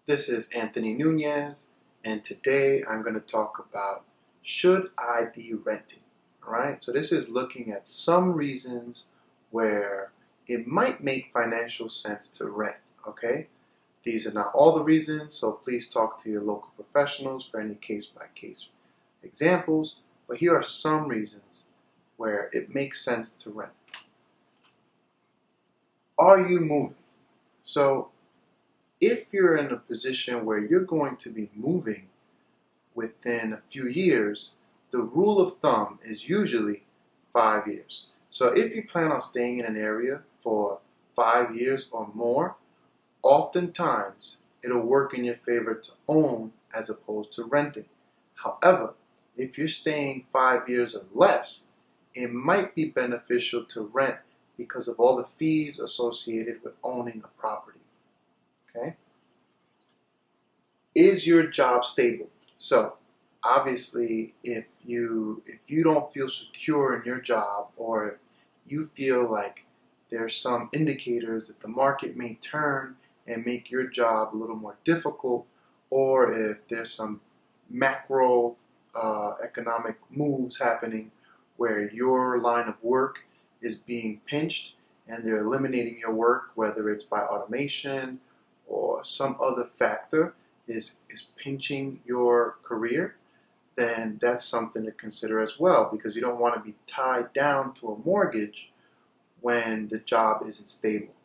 This is Anthony Nunez, and today I'm going to talk about should I be renting? All right, so this is looking at some reasons where it might make financial sense to rent. Okay, these are not all the reasons, so please talk to your local professionals for any case-by-case examples. But here are some reasons where it makes sense to rent. Are you moving? So if you're in a position where you're going to be moving within a few years, the rule of thumb is usually 5 years. So if you plan on staying in an area for 5 years or more, oftentimes it'll work in your favor to own as opposed to renting. However, if you're staying 5 years or less, it might be beneficial to rent because of all the fees associated with owning a property. Okay? Is your job stable? So obviously if you don't feel secure in your job, or if you feel like there's some indicators that the market may turn and make your job a little more difficult, or if there's some macro economic moves happening where your line of work is being pinched and they're eliminating your work, whether it's by automation or some other factor is pinching your career, then that's something to consider as well, because you don't want to be tied down to a mortgage when the job isn't stable.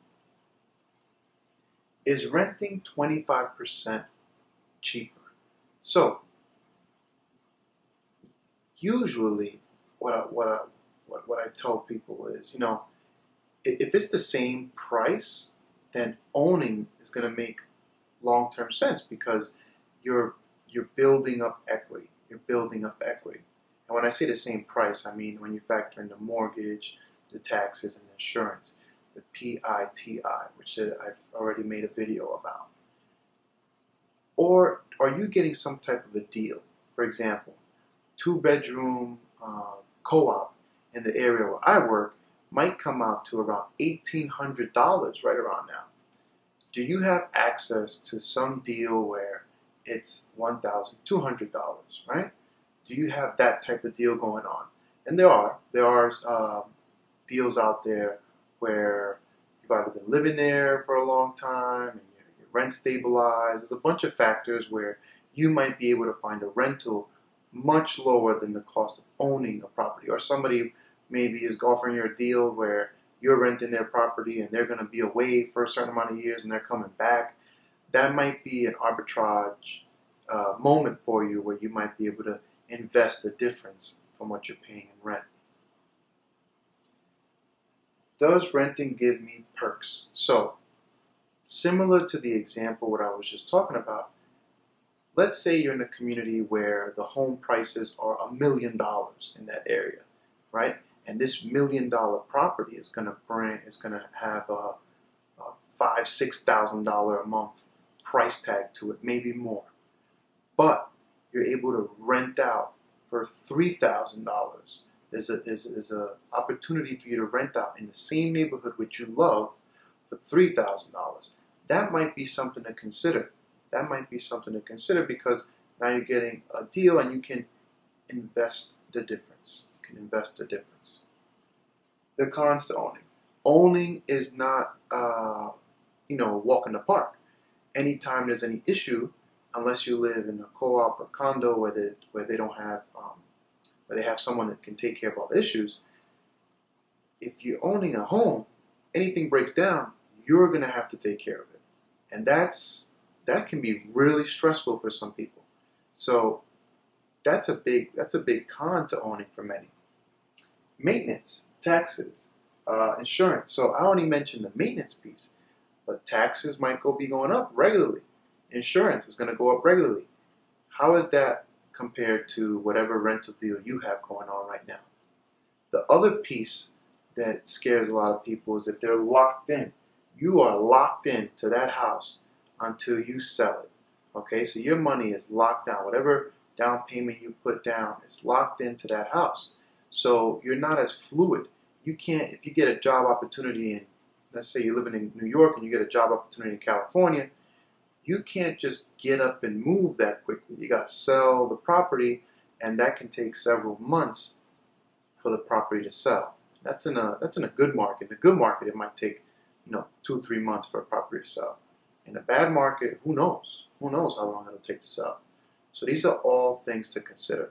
Is renting 25% cheaper? So usually what I tell people is, if it's the same price, then owning is going to make long-term sense, because you're building up equity. You're building up equity. And when I say the same price, I mean when you factor in the mortgage, the taxes, and insurance, the PITI, which I've already made a video about. Or are you getting some type of a deal? For example, 2-bedroom co-op in the area where I work might come out to around $1,800 right around now. Do you have access to some deal where it's $1,200, right? Do you have that type of deal going on? And there are deals out there where you've either been living there for a long time and your rent stabilized. There's a bunch of factors where you might be able to find a rental much lower than the cost of owning a property. Or somebody maybe is offering you a deal where you're renting their property and they're going to be away for a certain amount of years and they're coming back. That might be an arbitrage moment for you, where you might be able to invest the difference from what you're paying in rent. Does renting give me perks? So similar to the example what I was just talking about, let's say you're in a community where the home prices are $1 million in that area, right? And this $1 million property is going to have a $5,000–6,000 a month price tag to it, maybe more. But you're able to rent out for $3,000. There's a opportunity for you to rent out in the same neighborhood which you love for $3,000. That might be something to consider. That might be something to consider, because now you're getting a deal and you can invest the difference. The cons to owning. Owning is not, a walk in the park. Anytime there's any issue, unless you live in a co-op or condo where they don't have, where they have someone that can take care of all the issues. If you're owning a home, anything breaks down, you're going to have to take care of it, and that can be really stressful for some people. So that's a big con to owning for many. Maintenance, taxes, insurance. So I only mentioned the maintenance piece, but taxes might be going up regularly. Insurance is going to go up regularly. How is that compared to whatever rental deal you have going on right now? The other piece that scares a lot of people is that they're locked in. You are locked in to that house until you sell it. Okay, so your money is locked down. Whatever down payment you put down is locked into that house. So you're not as fluid. You can't, if you get a job opportunity in, let's say you're living in New York and you get a job opportunity in California, you can't just get up and move that quickly. You got to sell the property, and that can take several months for the property to sell. That's in a good market. In a good market, it might take 2-3 months for a property to sell. In a bad market, who knows? Who knows how long it'll take to sell? So these are all things to consider.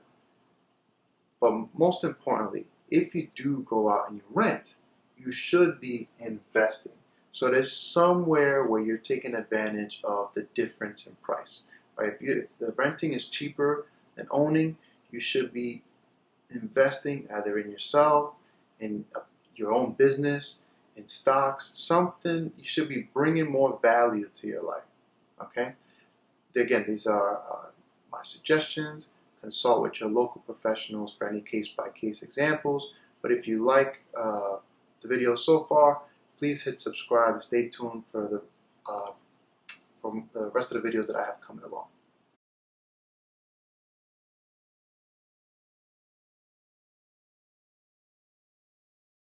But most importantly, if you do go out and you rent, you should be investing. So there's somewhere where you're taking advantage of the difference in price. Right? If the renting is cheaper than owning, you should be investing either in yourself, in your own business, in stocks, something. You should be bringing more value to your life. Okay? Again, these are my suggestions. Consult with your local professionals for any case-by-case examples. But if you like the video so far, please hit subscribe and stay tuned for the rest of the videos that I have coming up.